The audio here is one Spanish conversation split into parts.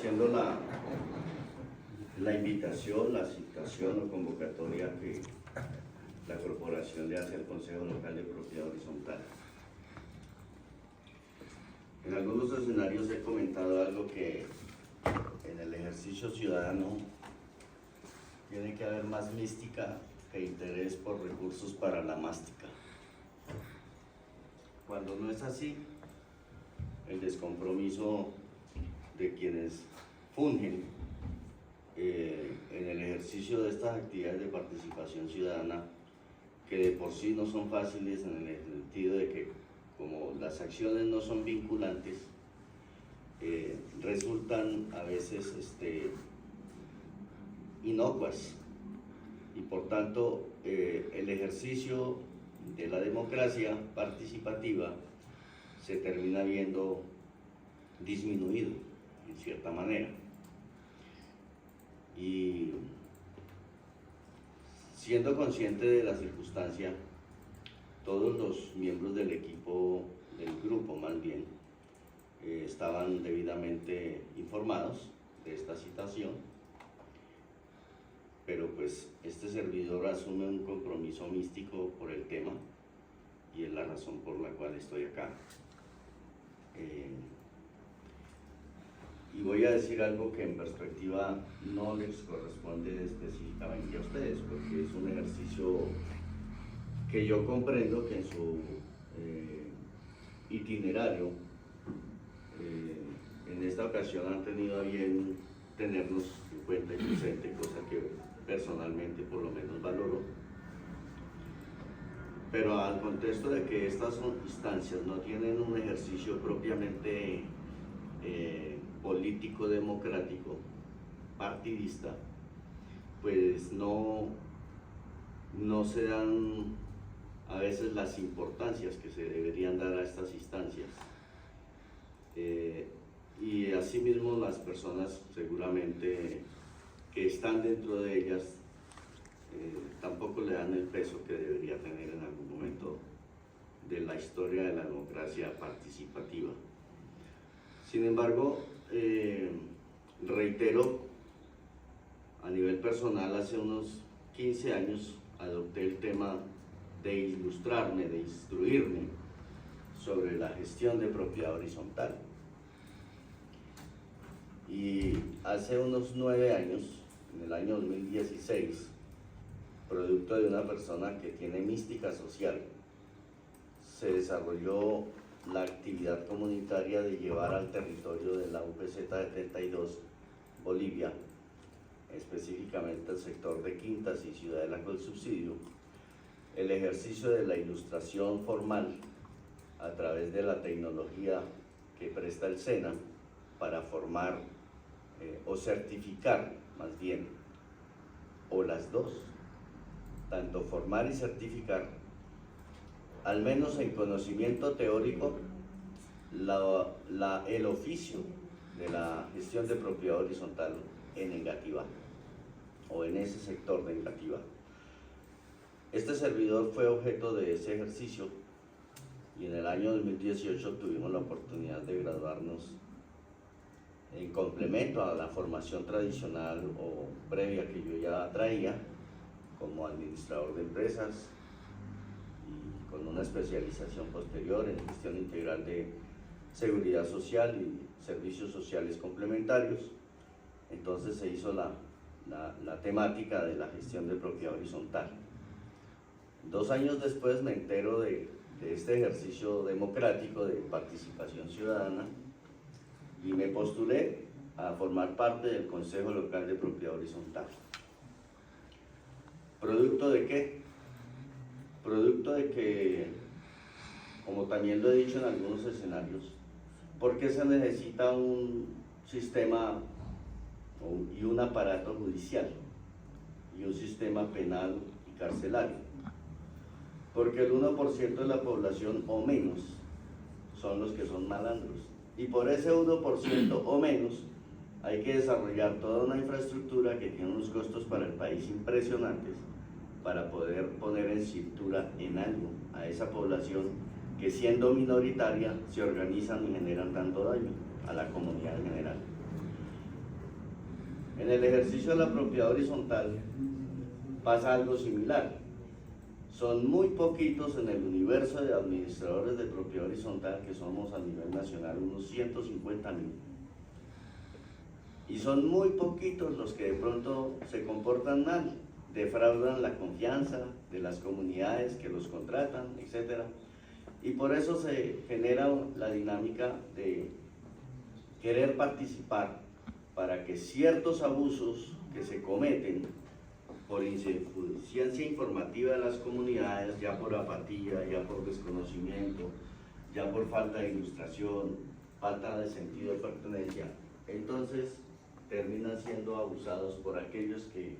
agradeciendo la invitación, la citación o convocatoria que la corporación le hace al Consejo Local de Propiedad Horizontal. En algunos escenarios he comentado algo que en el ejercicio ciudadano tiene que haber más mística que interés por recursos para la mástica. Cuando no es así, el descompromiso de quienes fungen en el ejercicio de estas actividades de participación ciudadana, que de por sí no son fáciles en el sentido de que como las acciones no son vinculantes, resultan a veces inocuas, y por tanto el ejercicio de la democracia participativa se termina viendo disminuido en cierta manera. Y siendo consciente de la circunstancia, todos los miembros del equipo, del grupo más bien, estaban debidamente informados de esta citación, pero pues este servidor asume un compromiso místico por el tema y es la razón por la cual estoy acá. Y voy a decir algo que en perspectiva no les corresponde específicamente a ustedes, porque es un ejercicio que yo comprendo que en su itinerario en esta ocasión han tenido a bien tenernos en cuenta y presente, cosa que personalmente por lo menos valoro. Pero al contexto de que estas instancias no tienen un ejercicio propiamente político-democrático, partidista, pues no se dan a veces las importancias que se deberían dar a estas instancias. Y asimismo las personas seguramente que están dentro de ellas tampoco le dan el peso que debería tener en algún momento de la historia de la democracia participativa. Sin embargo, reitero, a nivel personal, hace unos 15 años adopté el tema de ilustrarme, de instruirme sobre la gestión de propiedad horizontal. Y hace unos 9 años, en el año 2016, producto de una persona que tiene mística social, se desarrolló la actividad comunitaria de llevar al territorio de la UPZ de 32, Bolivia, específicamente el sector de Quintas y Ciudadela con Subsidio, el ejercicio de la ilustración formal a través de la tecnología que presta el SENA para formar o certificar, más bien, o las dos, tanto formar y certificar, al menos en conocimiento teórico, el oficio de la gestión de propiedad horizontal en Engativá, o en ese sector de Engativá. Este servidor fue objeto de ese ejercicio y en el año 2018 tuvimos la oportunidad de graduarnos en complemento a la formación tradicional o previa que yo ya traía como administrador de empresas y con una especialización posterior en gestión integral de seguridad social y servicios sociales complementarios. Entonces se hizo la temática de la gestión de propiedad horizontal. 2 años después me entero de este ejercicio democrático de participación ciudadana y me postulé a formar parte del Consejo Local de Propiedad Horizontal. ¿Producto de qué? Producto de que, como también lo he dicho en algunos escenarios, ¿por qué se necesita un sistema y un aparato judicial y un sistema penal y carcelario? Porque el 1% de la población o menos son los que son malandros, y por ese 1% o menos hay que desarrollar toda una infraestructura que tiene unos costos para el país impresionantes para poder poner en cintura en algo a esa población que, siendo minoritaria, se organizan y generan tanto daño a la comunidad en general. En el ejercicio de la propiedad horizontal pasa algo similar. Son muy poquitos en el universo de administradores de propiedad horizontal, que somos a nivel nacional unos 150.000. Y son muy poquitos los que de pronto se comportan mal, defraudan la confianza de las comunidades que los contratan, etc. Y por eso se genera la dinámica de querer participar para que ciertos abusos que se cometen por insuficiencia informativa de las comunidades, ya por apatía, ya por desconocimiento, ya por falta de ilustración, falta de sentido de pertenencia, entonces terminan siendo abusados por aquellos que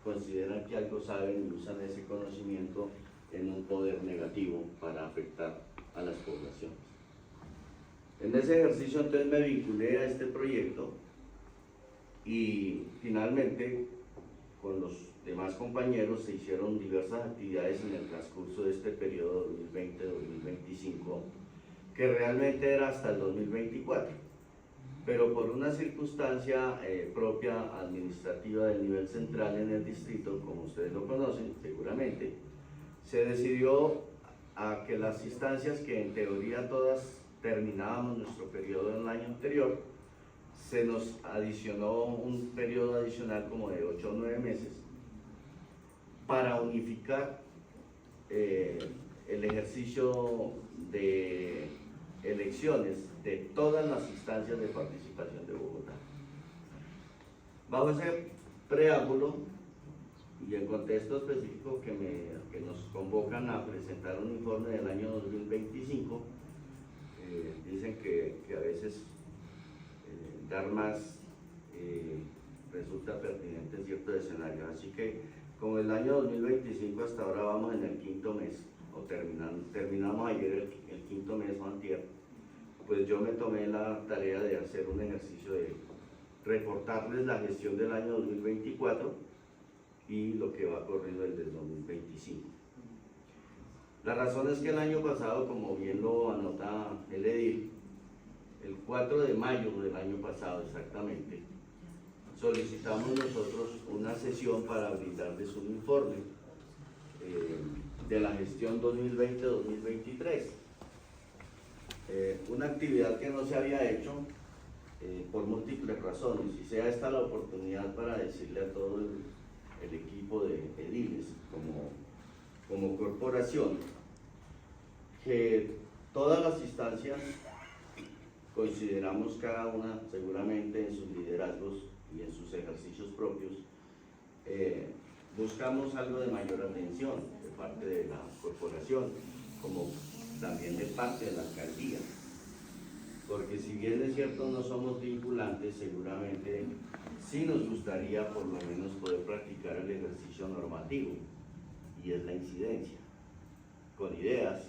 consideran que algo saben y usan ese conocimiento en un poder negativo para afectar a las poblaciones. En ese ejercicio entonces me vinculé a este proyecto y finalmente con los demás compañeros se hicieron diversas actividades en el transcurso de este periodo 2020-2025, que realmente era hasta el 2024. Pero por una circunstancia propia administrativa del nivel central en el distrito, como ustedes lo conocen seguramente, se decidió a que las instancias que en teoría todas terminábamos nuestro periodo en el año anterior, se nos adicionó un periodo adicional como de 8 o 9 meses para unificar el ejercicio de elecciones de todas las instancias de participación de Bogotá. Bajo ese preámbulo y el contexto específico que nos convocan a presentar un informe del año 2025, dicen que a veces dar más resulta pertinente en ciertos escenarios, así que como el año 2025 hasta ahora vamos en el 5.º mes, o terminamos ayer el 5.º mes o antier, pues yo me tomé la tarea de hacer un ejercicio de reportarles la gestión del año 2024 y lo que va corriendo desde el 2025. La razón es que el año pasado, como bien lo anota el edil, el 4 de mayo del año pasado exactamente, solicitamos nosotros una sesión para brindarles un informe de la gestión 2020-2023. Una actividad que no se había hecho por múltiples razones, y sea esta la oportunidad para decirle a todo el equipo de ediles como corporación que todas las instancias consideramos cada una seguramente en sus liderazgos y en sus ejercicios propios, buscamos algo de mayor atención de parte de la corporación, como también de parte de la alcaldía, porque si bien es cierto no somos vinculantes, seguramente sí nos gustaría por lo menos poder practicar el ejercicio normativo, y es la incidencia, con ideas,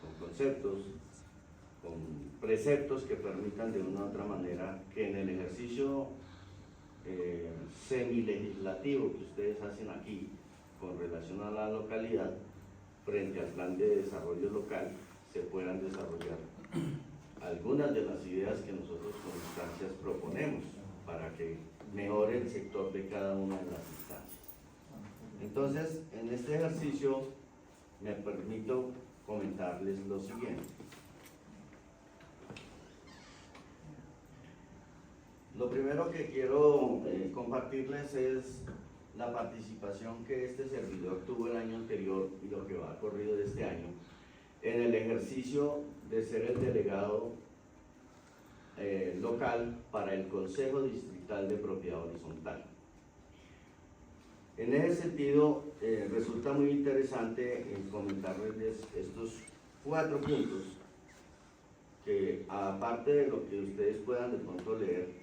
con conceptos, con preceptos que permitan de una u otra manera que en el ejercicio semilegislativo que ustedes hacen aquí con relación a la localidad frente al plan de desarrollo local se puedan desarrollar algunas de las ideas que nosotros como instancias proponemos para que mejore el sector de cada una de las instancias. Entonces, en este ejercicio me permito comentarles lo siguiente. Lo primero que quiero compartirles es la participación que este servidor tuvo el año anterior y lo que va corrido de este año en el ejercicio de ser el delegado local para el Consejo Distrital de Propiedad Horizontal. En ese sentido, resulta muy interesante comentarles estos 4 puntos que, aparte de lo que ustedes puedan de pronto leer,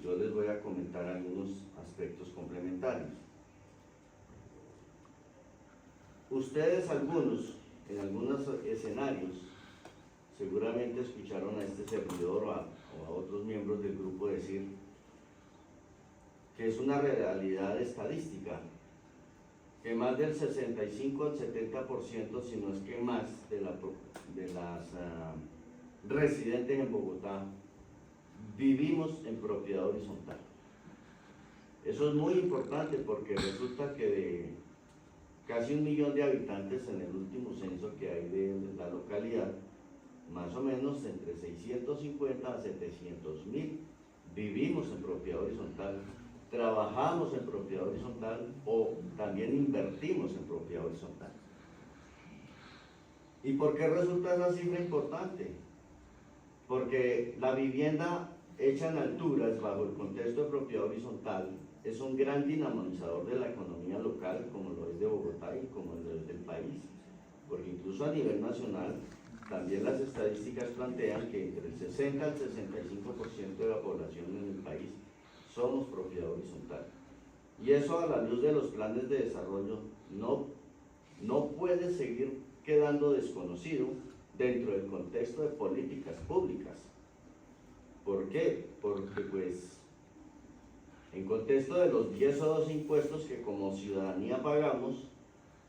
yo les voy a comentar algunos aspectos complementarios. Ustedes algunos, en algunos escenarios, seguramente escucharon a este servidor o a otros miembros del grupo decir que es una realidad estadística, que más del 65 al 70%, si no es que más, de las residentes en Bogotá vivimos en propiedad horizontal. Eso es muy importante porque resulta que de casi 1 millón de habitantes en el último censo que hay de la localidad, más o menos entre 650 a 700.000 vivimos en propiedad horizontal, trabajamos en propiedad horizontal o también invertimos en propiedad horizontal. ¿Y por qué resulta esa cifra importante? Porque la vivienda hecha en alturas bajo el contexto de propiedad horizontal es un gran dinamizador de la economía local, como lo es de Bogotá y como lo es del país, porque incluso a nivel nacional también las estadísticas plantean que entre el 60 al 65% de la población en el país somos propiedad horizontal. Y eso, a la luz de los planes de desarrollo, no puede seguir quedando desconocido dentro del contexto de políticas públicas. ¿Por qué? Porque pues en contexto de los 10 o 12 impuestos que como ciudadanía pagamos,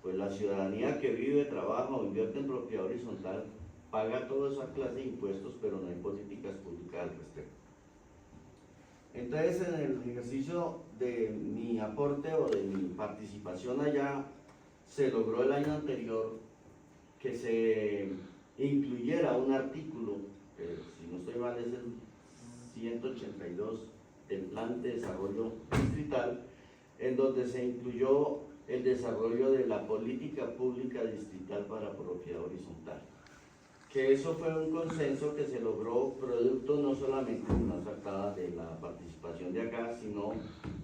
pues la ciudadanía que vive, trabaja o invierte en propiedad horizontal paga toda esa clase de impuestos, pero no hay políticas públicas al respecto. Entonces, en el ejercicio de mi aporte o de mi participación allá, se logró el año anterior que se incluyera un artículo, que si no estoy mal es el 182 del Plan de Desarrollo Distrital, en donde se incluyó el desarrollo de la política pública distrital para propiedad horizontal. Que eso fue un consenso que se logró producto no solamente de una sacada de la participación de acá, sino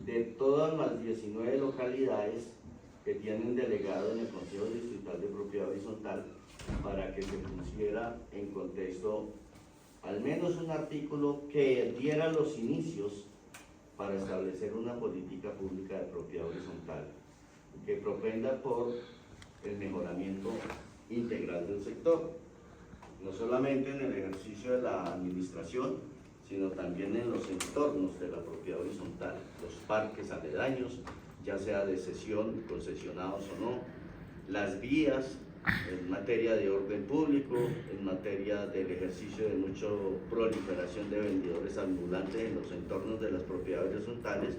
de todas las 19 localidades que tienen delegado en el Consejo Distrital de Propiedad Horizontal, para que se pusiera en contexto al menos un artículo que diera los inicios para establecer una política pública de propiedad horizontal que propenda por el mejoramiento integral del sector, no solamente en el ejercicio de la administración, sino también en los entornos de la propiedad horizontal, los parques aledaños, ya sea de cesión, concesionados o no, las vías en materia de orden público, en materia del ejercicio de mucha proliferación de vendedores ambulantes en los entornos de las propiedades horizontales,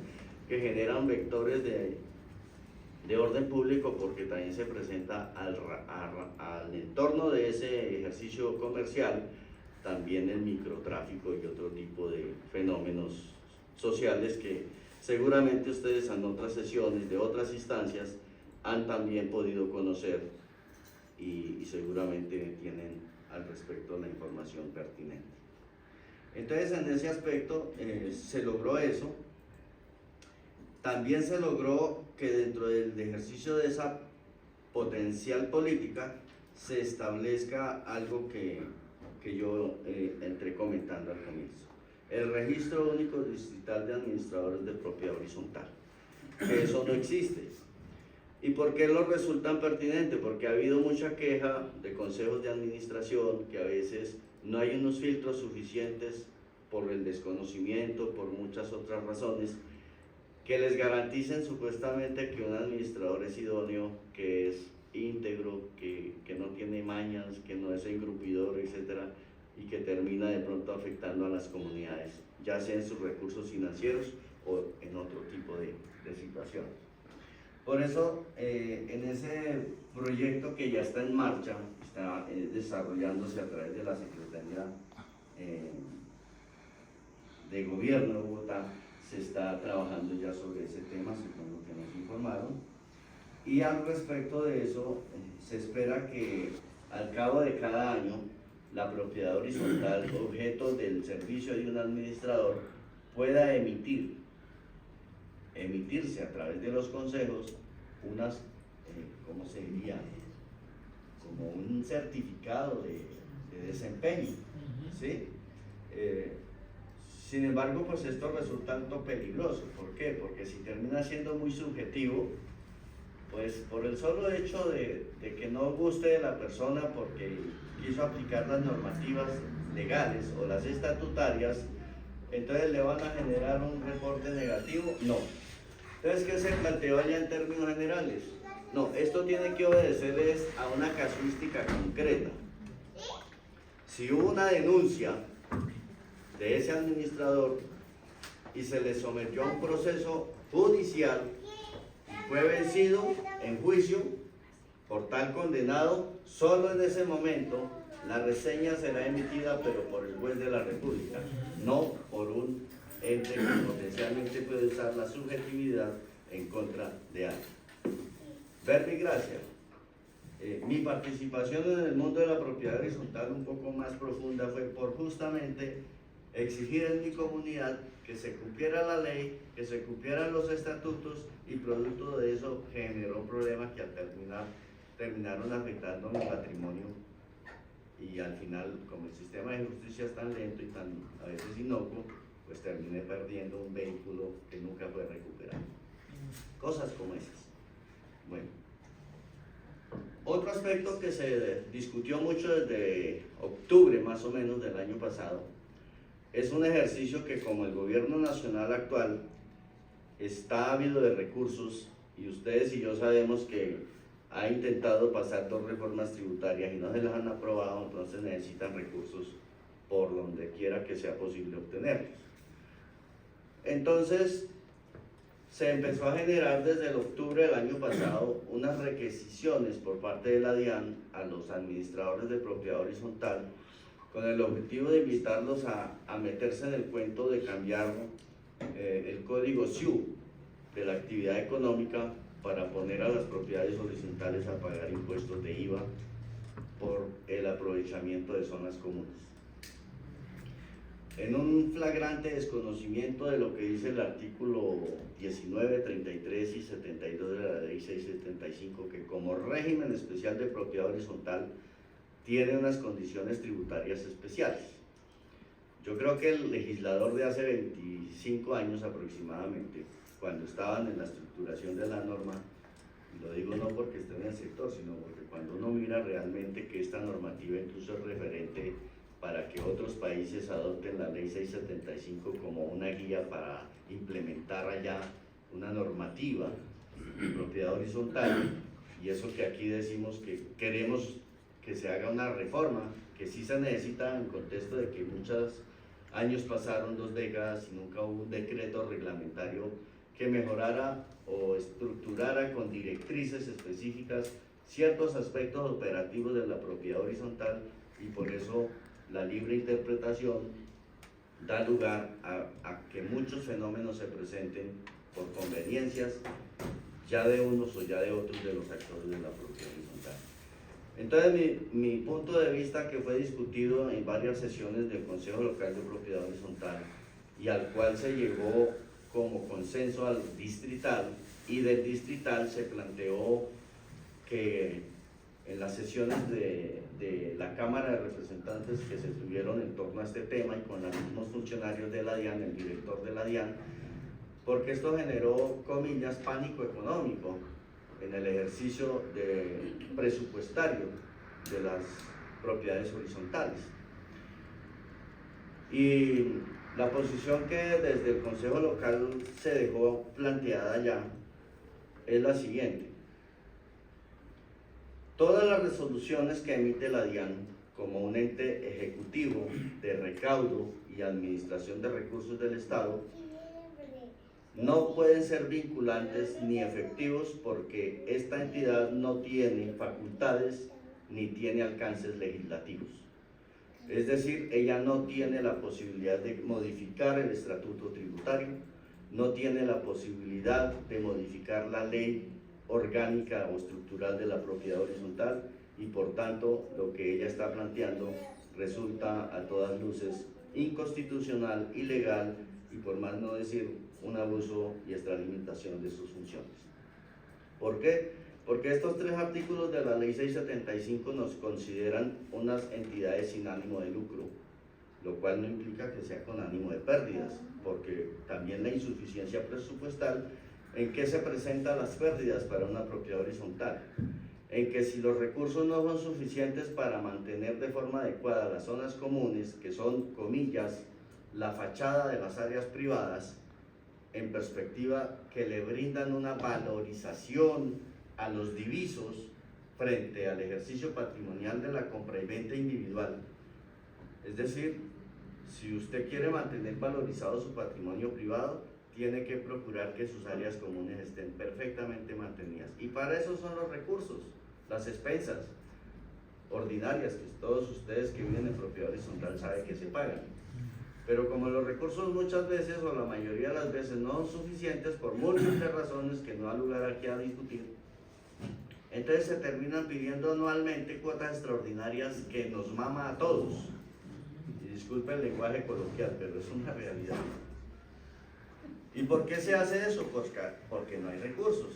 que generan vectores de orden público, porque también se presenta al entorno de ese ejercicio comercial también el microtráfico y otro tipo de fenómenos sociales que seguramente ustedes en otras sesiones de otras instancias han también podido conocer y seguramente tienen al respecto la información pertinente. Entonces, en ese aspecto se logró eso. También se logró que dentro del ejercicio de esa potencial política se establezca algo que yo entré comentando al comienzo: el Registro Único Distrital de Administradores de Propiedad Horizontal, que eso no existe. ¿Y por qué lo resultan pertinente? Porque ha habido mucha queja de consejos de administración que a veces no hay unos filtros suficientes por el desconocimiento, por muchas otras razones, que les garanticen supuestamente que un administrador es idóneo, que es íntegro, que no tiene mañas, que no es engrupidor, etcétera, y que termina de pronto afectando a las comunidades, ya sea en sus recursos financieros o en otro tipo de situaciones. Por eso, en ese proyecto que ya está en marcha, está desarrollándose a través de la Secretaría de Gobierno de Bogotá, se está trabajando ya sobre ese tema, según lo que nos informaron. Y al respecto de eso, se espera que al cabo de cada año, la propiedad horizontal, objeto del servicio de un administrador, pueda emitirse a través de los consejos unas, ¿cómo se diría? Como un certificado de desempeño, ¿sí? Sin embargo, pues esto resulta algo peligroso. ¿Por qué? Porque si termina siendo muy subjetivo, pues por el solo hecho de que no guste de la persona porque quiso aplicar las normativas legales o las estatutarias, entonces le van a generar un reporte negativo. No. Entonces, ¿qué se planteó allá en términos generales? No, esto tiene que obedecer a una casuística concreta. Si hubo una denuncia de ese administrador y se le sometió a un proceso judicial y fue vencido en juicio por tal condenado. Solo en ese momento la reseña será emitida pero por el juez de la República, no por un ente que potencialmente puede usar la subjetividad en contra de alguien. Verbigracia. Mi participación en el mundo de la propiedad horizontal un poco más profunda fue por justamente exigir en mi comunidad que se cumpliera la ley, que se cumplieran los estatutos, y producto de eso generó problemas que al terminaron afectando mi patrimonio, y al final, como el sistema de justicia es tan lento y tan a veces inocuo, pues terminé perdiendo un vehículo que nunca fue recuperado. Cosas como esas. Bueno, otro aspecto que se discutió mucho desde octubre más o menos del año pasado es un ejercicio que, como el gobierno nacional actual está ávido de recursos, y ustedes y yo sabemos que ha intentado pasar 2 reformas tributarias y no se las han aprobado, entonces necesitan recursos por donde quiera que sea posible obtenerlos. Entonces se empezó a generar desde el octubre del año pasado unas requisiciones por parte de la DIAN a los administradores de propiedad horizontal, con el objetivo de invitarlos a meterse en el cuento de cambiar el código SIU de la actividad económica para poner a las propiedades horizontales a pagar impuestos de IVA por el aprovechamiento de zonas comunes. En un flagrante desconocimiento de lo que dice el artículo 19, 33 y 72 de la ley 675, que como régimen especial de propiedad horizontal tiene unas condiciones tributarias especiales. Yo creo que el legislador de hace 25 años aproximadamente, cuando estaban en la estructuración de la norma, y lo digo no porque esté en el sector, sino porque cuando uno mira realmente que esta normativa incluso es referente para que otros países adopten la ley 675 como una guía para implementar allá una normativa de propiedad horizontal, y eso que aquí decimos que queremos que se haga una reforma, que sí se necesita en contexto de que muchos años pasaron, 2 décadas, y nunca hubo un decreto reglamentario que mejorara o estructurara con directrices específicas ciertos aspectos operativos de la propiedad horizontal, y por eso la libre interpretación da lugar a que muchos fenómenos se presenten por conveniencias ya de unos o ya de otros de los actores de la propiedad horizontal. Entonces mi punto de vista, que fue discutido en varias sesiones del Consejo Local de Propiedad Horizontal y al cual se llegó como consenso al distrital, y del distrital se planteó que en las sesiones de la Cámara de Representantes que se tuvieron en torno a este tema y con los mismos funcionarios de la DIAN, el director de la DIAN, porque esto generó, comillas, pánico económico en el ejercicio presupuestario de las propiedades horizontales. Y la posición que desde el Consejo Local se dejó planteada ya es la siguiente: todas las resoluciones que emite la DIAN como un ente ejecutivo de recaudo y administración de recursos del Estado no pueden ser vinculantes ni efectivos, porque esta entidad no tiene facultades ni tiene alcances legislativos. Es decir, ella no tiene la posibilidad de modificar el estatuto tributario, no tiene la posibilidad de modificar la ley orgánica o estructural de la propiedad horizontal, y por tanto lo que ella está planteando resulta a todas luces inconstitucional, ilegal y, por más no decir, un abuso y extralimitación de sus funciones. ¿Por qué? Porque estos 3 artículos de la ley 675 nos consideran unas entidades sin ánimo de lucro, lo cual no implica que sea con ánimo de pérdidas, porque también la insuficiencia presupuestal, ¿en qué se presentan las pérdidas para una propiedad horizontal? En que si los recursos no son suficientes para mantener de forma adecuada las zonas comunes, que son, comillas, la fachada de las áreas privadas, en perspectiva que le brindan una valorización a los divisos frente al ejercicio patrimonial de la compra y venta individual. Es decir, Si usted quiere mantener valorizado su patrimonio privado, tiene que procurar que sus áreas comunes estén perfectamente mantenidas. Y para eso son los recursos, las expensas ordinarias, que todos ustedes que viven en propiedad horizontal saben que se pagan. Pero como los recursos muchas veces, o la mayoría de las veces, no son suficientes por múltiples razones que no hay lugar aquí a discutir, entonces se terminan pidiendo anualmente cuotas extraordinarias que nos mama a todos. Y disculpe el lenguaje coloquial, pero es una realidad. ¿Y por qué se hace eso? Pues porque no hay recursos.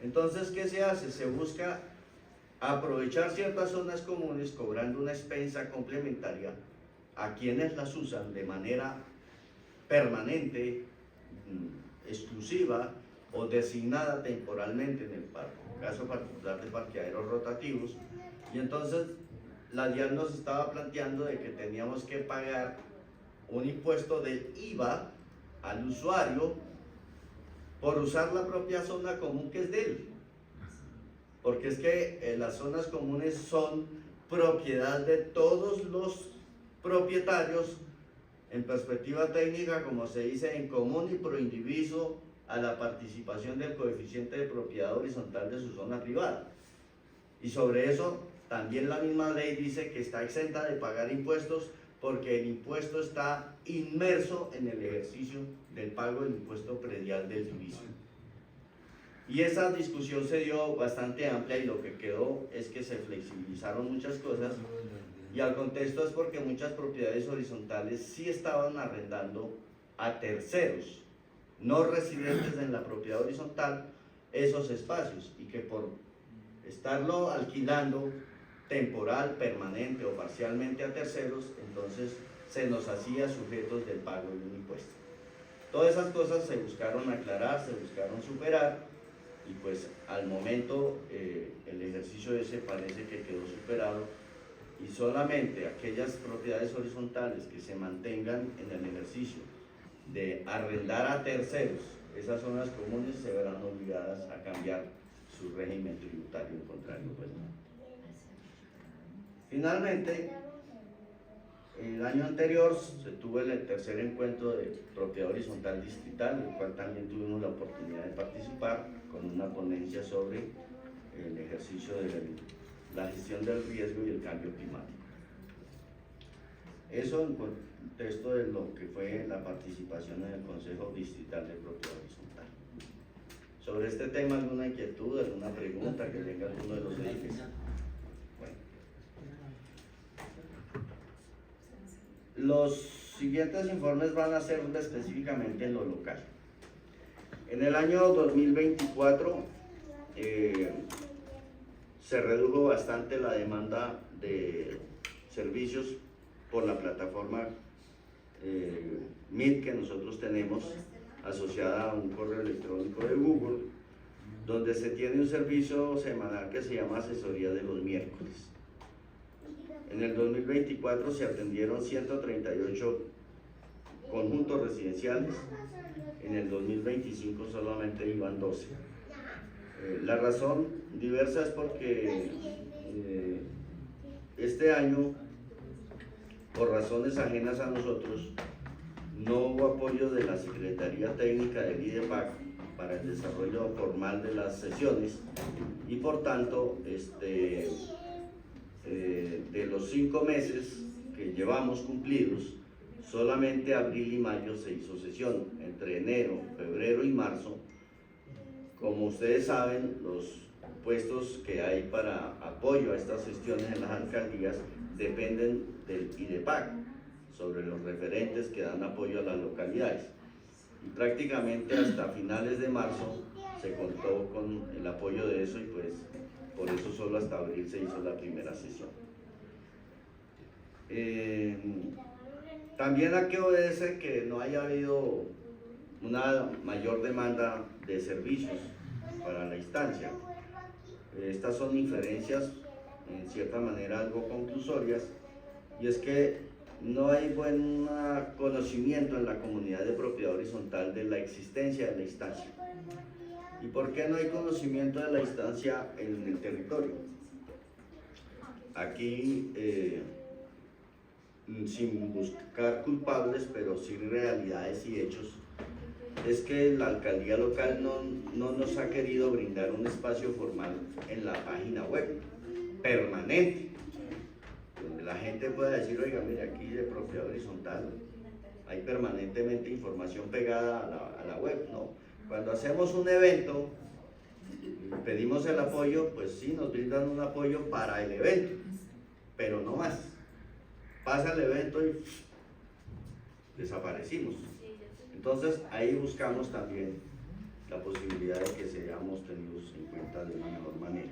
Entonces, ¿qué se hace? Se busca aprovechar ciertas zonas comunes cobrando una expensa complementaria a quienes las usan de manera permanente, exclusiva o designada temporalmente en el caso particular de parqueaderos rotativos. Y entonces la DIAN nos estaba planteando de que teníamos que pagar un impuesto del IVA al usuario por usar la propia zona común que es de él, porque es que las zonas comunes son propiedad de todos los propietarios, en perspectiva técnica, como se dice, en común y pro indiviso a la participación del coeficiente de propiedad horizontal de su zona privada. Y sobre eso también la misma ley dice que está exenta de pagar impuestos, porque el impuesto está inmerso en el ejercicio del pago del impuesto predial del diviso. Y esa discusión se dio bastante amplia, y lo que quedó es que se flexibilizaron muchas cosas, y al contexto es porque muchas propiedades horizontales sí estaban arrendando a terceros, no residentes en la propiedad horizontal, esos espacios, y que por estarlo alquilando temporal, permanente o parcialmente a terceros, entonces se nos hacía sujetos del pago de un impuesto. Todas esas cosas se buscaron aclarar, se buscaron superar, y pues al momento el ejercicio ese parece que quedó superado, y solamente aquellas propiedades horizontales que se mantengan en el ejercicio de arrendar a terceros esas zonas comunes se verán obligadas a cambiar su régimen tributario, en contrario pues no. Finalmente, el año anterior se tuvo el tercer encuentro de propiedad horizontal distrital, en el cual también tuvimos la oportunidad de participar con una ponencia sobre el ejercicio de la gestión del riesgo y el cambio climático. Eso en contexto de lo que fue la participación en el Consejo Distrital de Propiedad Horizontal. Sobre este tema, ¿alguna inquietud, alguna pregunta que tenga alguno de los editores? Bueno. Los siguientes informes van a ser específicamente en lo local. En el año 2024 se redujo bastante la demanda de servicios por la plataforma Meet que nosotros tenemos asociada a un correo electrónico de Google, donde se tiene un servicio semanal que se llama asesoría de los miércoles. En el 2024 se atendieron 138 conjuntos residenciales, en el 2025 solamente iban 12. La razón diversa es porque este año, por razones ajenas a nosotros, no hubo apoyo de la Secretaría Técnica del IDEPAC para el desarrollo formal de las sesiones, y por tanto de los 5 meses que llevamos cumplidos, solamente abril y mayo se hizo sesión. Entre enero, febrero y marzo, como ustedes saben, los puestos que hay para apoyo a estas gestiones en las alcaldías dependen del IDEPAC, sobre los referentes que dan apoyo a las localidades. Y prácticamente hasta finales de marzo se contó con el apoyo de eso, y pues por eso solo hasta abril se hizo la primera sesión. También a qué obedece que no haya habido una mayor demanda de servicios para la instancia. Estas son inferencias en cierta manera algo conclusorias, y es que no hay buen conocimiento en la comunidad de propiedad horizontal de la existencia de la instancia. ¿Y por qué no hay conocimiento de la instancia en el territorio? Aquí sin buscar culpables, pero sí realidades y hechos, es que la alcaldía local no nos ha querido brindar un espacio formal en la página web, permanente, donde la gente pueda decir, oiga, mire, aquí de propiedad horizontal hay permanentemente información pegada a la web, ¿no? Cuando hacemos un evento, pedimos el apoyo, pues sí, nos brindan un apoyo para el evento, pero no más. Pasa el evento y desaparecimos. Entonces ahí buscamos también la posibilidad de que seamos tenidos en cuenta de una mejor manera.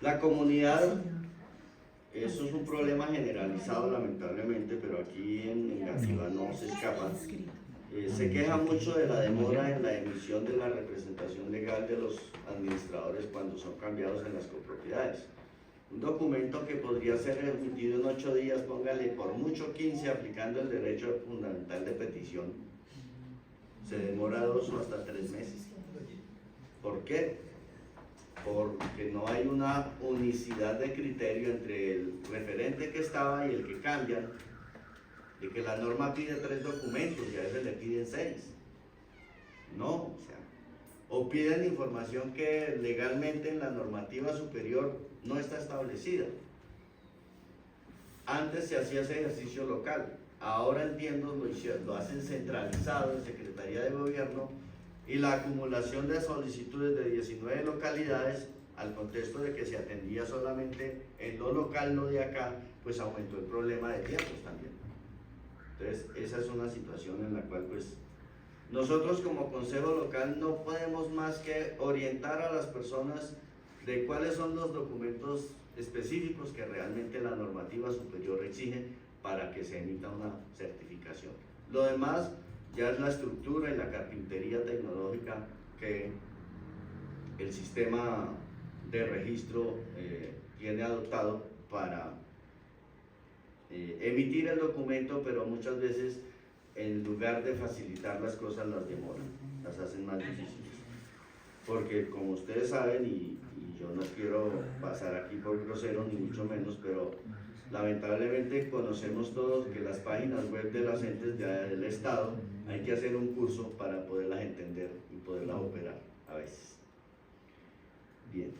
La comunidad, eso es un problema generalizado lamentablemente, pero aquí en Engativá no se escapa. Se queja mucho de la demora en la emisión de la representación legal de los administradores cuando son cambiados en las copropiedades. Un documento que podría ser emitido en 8 días, póngale por mucho 15, aplicando el derecho fundamental de petición, se demora 2 o hasta 3 meses. ¿Por qué? Porque no hay una unicidad de criterio entre el referente que estaba y el que cambian, de que la norma pide 3 documentos y a veces le piden 6. No, o piden información que legalmente en la normativa superior no está establecida. Antes se hacía ese ejercicio local, ahora entiendo lo hacen centralizado en Secretaría de Gobierno, y la acumulación de solicitudes de 19 localidades, al contexto de que se atendía solamente en lo local, no de acá, pues aumentó el problema de tiempos también. Entonces esa es una situación en la cual pues nosotros como consejo local no podemos más que orientar a las personas de cuáles son los documentos específicos que realmente la normativa superior exige para que se emita una certificación. Lo demás ya es la estructura y la carpintería tecnológica que el sistema de registro tiene adoptado para emitir el documento, pero muchas veces en lugar de facilitar las cosas las demoran, las hacen más difíciles. Porque como ustedes saben, y yo no quiero pasar aquí por grosero ni mucho menos, pero lamentablemente conocemos todos que las páginas web de las entes del Estado hay que hacer un curso para poderlas entender y poderlas operar a veces. Bien.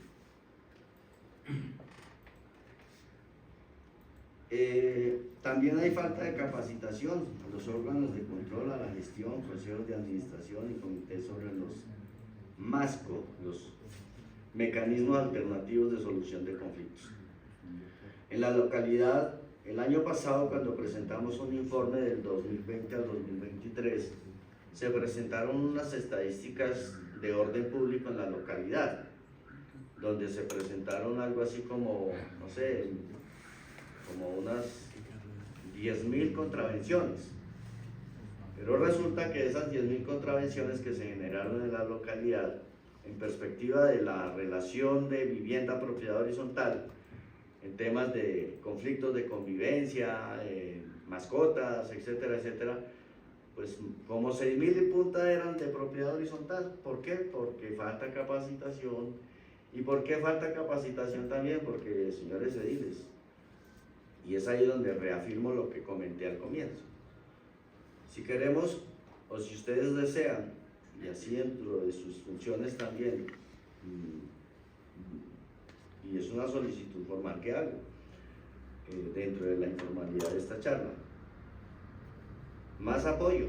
También hay falta de capacitación a los órganos de control, a la gestión, consejos de administración y comités sobre los MASCO, los mecanismos alternativos de solución de conflictos. En la localidad, el año pasado, cuando presentamos un informe del 2020 al 2023, se presentaron unas estadísticas de orden público en la localidad, donde se presentaron algo así como, no sé, como unas 10.000 contravenciones. Pero resulta que esas 10.000 contravenciones que se generaron en la localidad, en perspectiva de la relación de vivienda-propiedad horizontal, en temas de conflictos de convivencia, mascotas, etcétera, etcétera, pues como 6.000 y punta eran de propiedad horizontal. ¿Por qué? Porque falta capacitación. ¿Y por qué falta capacitación también? Porque, señores ediles, y es ahí donde reafirmo lo que comenté al comienzo. Si queremos, o si ustedes desean, y así dentro de sus funciones también, y es una solicitud formal que hago, dentro de la informalidad de esta charla, más apoyo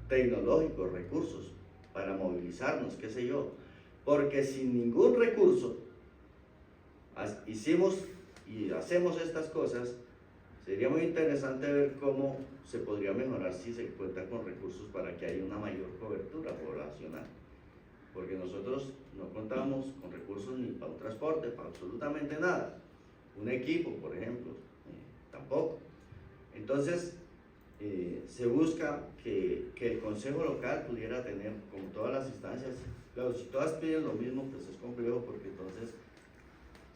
tecnológico, recursos, para movilizarnos, qué sé yo, porque sin ningún recurso hicimos y hacemos estas cosas. Sería muy interesante ver cómo se podría mejorar si se cuenta con recursos para que haya una mayor cobertura poblacional, porque nosotros no contamos con recursos ni para un transporte, para absolutamente nada, un equipo por ejemplo, tampoco. Entonces se busca que el consejo local pudiera tener, como todas las instancias, claro, si todas piden lo mismo pues es complejo, porque entonces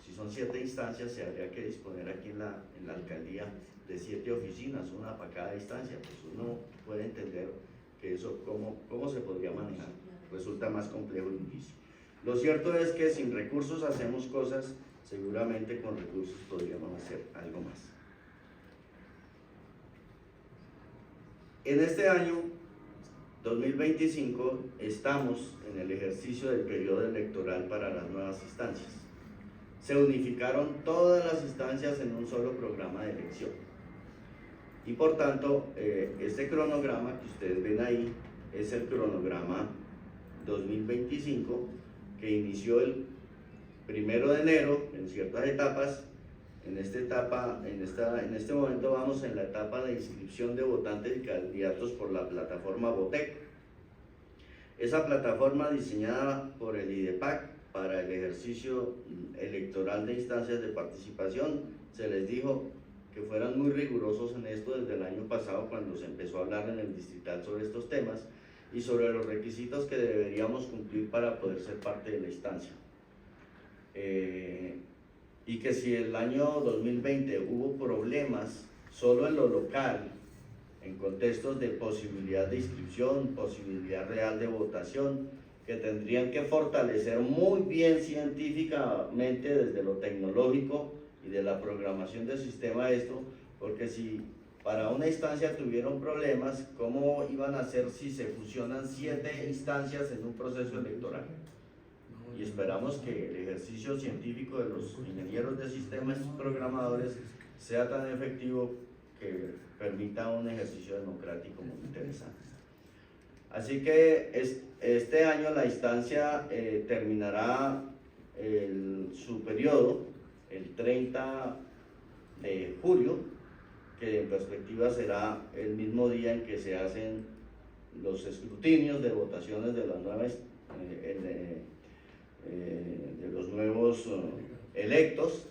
si son 7 instancias, se habría que disponer aquí en la alcaldía de 7 oficinas, una para cada instancia. Pues uno puede entender que eso, cómo se podría manejar, resulta más complejo y difícil. Lo cierto es que sin recursos hacemos cosas seguramente con recursos podríamos hacer algo más. En este año 2025 estamos en el ejercicio del periodo electoral para las nuevas instancias. Se unificaron todas las instancias en un solo programa de elección. Y por tanto, este cronograma que ustedes ven ahí es el cronograma 2025 que inició el 1 de enero en ciertas etapas. En este momento vamos en la etapa de inscripción de votantes y candidatos por la plataforma Votec. Esa plataforma diseñada por el IDEPAC para el ejercicio electoral de instancias de participación, se les dijo que fueran muy rigurosos en esto desde el año pasado cuando se empezó a hablar en el distrital sobre estos temas y sobre los requisitos que deberíamos cumplir para poder ser parte de la instancia. Y que si el año 2020 hubo problemas solo en lo local, en contextos de posibilidad de inscripción, posibilidad real de votación, que tendrían que fortalecer muy bien científicamente desde lo tecnológico y de la programación del sistema esto, porque si para una instancia tuvieron problemas, ¿cómo iban a hacer si se fusionan 7 instancias en un proceso electoral? Y esperamos que el ejercicio científico de los ingenieros de sistemas y programadores sea tan efectivo que permita un ejercicio democrático muy interesante. Así que este año la instancia terminará su periodo el 30 de julio, que en perspectiva será el mismo día en que se hacen los escrutinios de votaciones de las nuevos electos,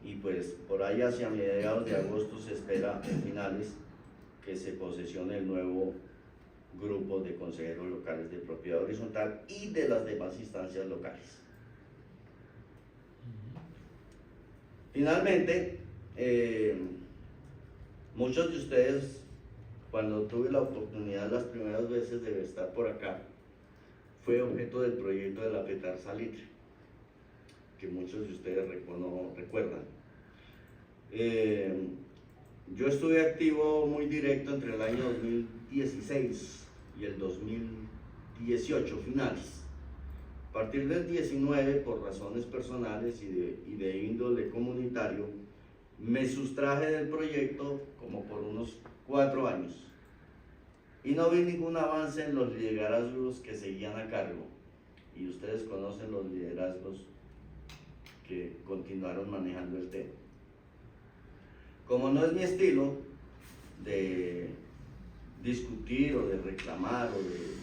y pues por ahí hacia mediados de agosto se espera en finales que se posesione el nuevo grupo de consejeros locales de propiedad horizontal y de las demás instancias locales. Finalmente, muchos de ustedes, cuando tuve la oportunidad las primeras veces de estar por acá, fue objeto del proyecto de la Petar Salitre, que muchos de ustedes recuerdan. Yo estuve activo muy directo entre el año 2016 y el 2018 finales. A partir del 19, por razones personales y de índole comunitario, me sustraje del proyecto como por unos 4 años. Y no vi ningún avance en los liderazgos que seguían a cargo. Y ustedes conocen los liderazgos que continuaron manejando el tema. Como no es mi estilo de discutir o de reclamar o de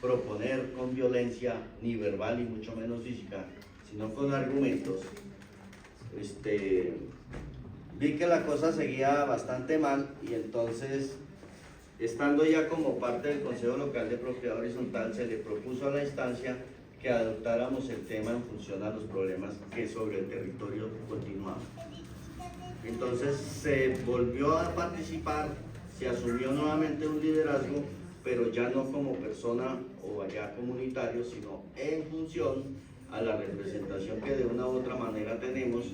proponer con violencia, ni verbal y mucho menos física, sino con argumentos, vi que la cosa seguía bastante mal, y entonces, estando ya como parte del Consejo Local de Propiedad Horizontal, se le propuso a la instancia que adoptáramos el tema en función a los problemas que sobre el territorio continuaban. Entonces se volvió a participar, se asumió nuevamente un liderazgo, pero ya no como persona o allá comunitario, sino en función a la representación que de una u otra manera tenemos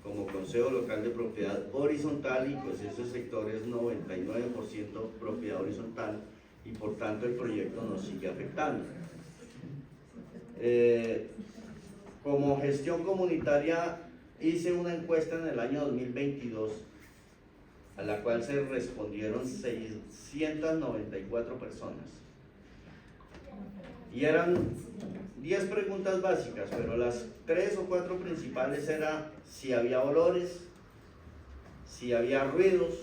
como Consejo Local de Propiedad Horizontal, y pues ese sector es 99% propiedad horizontal, y por tanto el proyecto nos sigue afectando. Como gestión comunitaria hice una encuesta en el año 2022 a la cual se respondieron 694 personas y eran 10 preguntas básicas, pero las 3 o 4 principales era si había olores, si había ruidos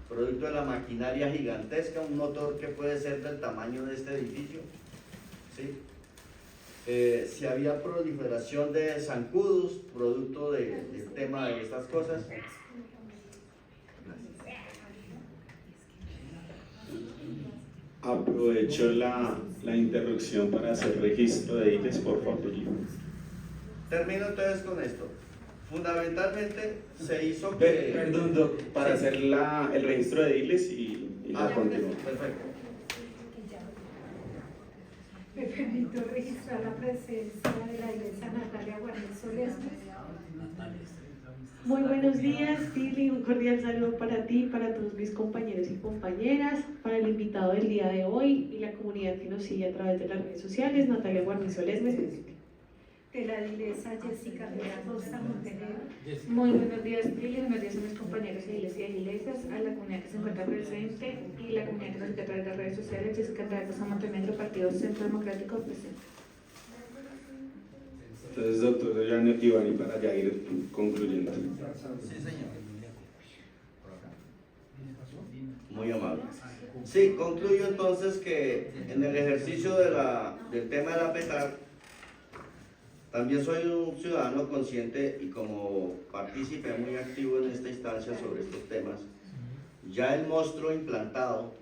producto de la maquinaria gigantesca, un motor que puede ser del tamaño de este edificio, ¿sí? Si había proliferación de zancudos, producto del tema de estas cosas. Aprovecho la interrupción para hacer registro de IDES, por favor. Termino entonces con esto. Fundamentalmente se hizo que... Perdón, Doc, para hacer el registro de IDES y la continúo. Perfecto. Me permito registrar la presencia de la iglesia Natalia Guarnizo Lesmes, Muy buenos días, Tilly. Un cordial saludo para ti, para todos mis compañeros y compañeras, para el invitado del día de hoy y la comunidad que nos sigue a través de las redes sociales. Natalia Guarnizoles me presenta. De la dilesa Jessica Rivera Costa Montenegro. Muy buenos días, Tilly. Buenos días a mis compañeros de Iglesia y Iglesias, a la comunidad que se encuentra presente y la comunidad que nos sigue a través de las redes sociales. Jessica Rivera Costa Montenegro, Partido Centro Democrático presente. Entonces, doctor Iván, y para ya ir concluyendo. Sí, señor. Muy amable. Sí, concluyo entonces que en el ejercicio del tema de la PETAR, también soy un ciudadano consciente y como partícipe muy activo en esta instancia sobre estos temas. Ya el monstruo implantado,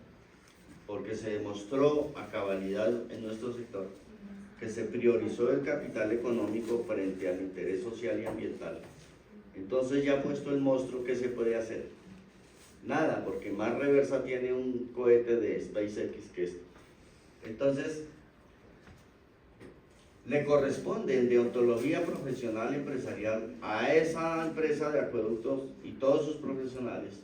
porque se demostró a cabalidad en nuestro sector, que se priorizó el capital económico frente al interés social y ambiental. Entonces ya puesto el monstruo, ¿qué se puede hacer? Nada, porque más reversa tiene un cohete de SpaceX que esto. Entonces, le corresponde en deontología profesional empresarial a esa empresa de acueductos y todos sus profesionales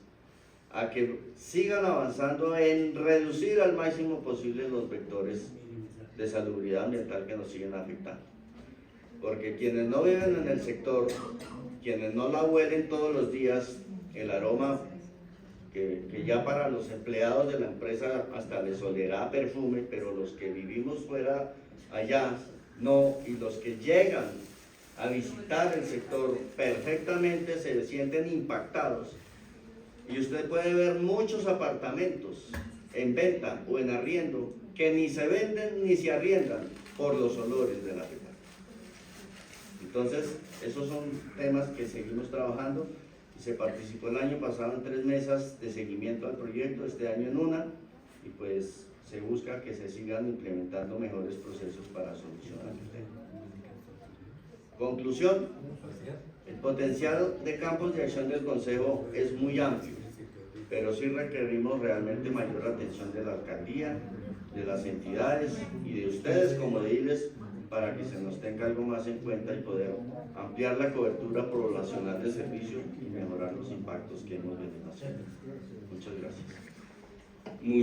a que sigan avanzando en reducir al máximo posible los vectores de salubridad ambiental que nos siguen afectando. Porque quienes no viven en el sector, quienes no la huelen todos los días, el aroma que ya para los empleados de la empresa hasta les olerá perfume, pero los que vivimos fuera allá, no, y los que llegan a visitar el sector perfectamente se sienten impactados. Y usted puede ver muchos apartamentos en venta o en arriendo que ni se venden ni se arriendan por los olores de la PETAR. Entonces, esos son temas que seguimos trabajando. Se participó el año pasado en 3 mesas de seguimiento al proyecto, este año en una, y pues se busca que se sigan implementando mejores procesos para solucionar el tema. Conclusión, el potencial de campos de acción del Consejo es muy amplio, pero sí requerimos realmente mayor atención de la alcaldía, de las entidades y de ustedes como ediles para que se nos tenga algo más en cuenta y poder ampliar la cobertura poblacional de servicios y mejorar los impactos que hemos venido haciendo. Muchas gracias.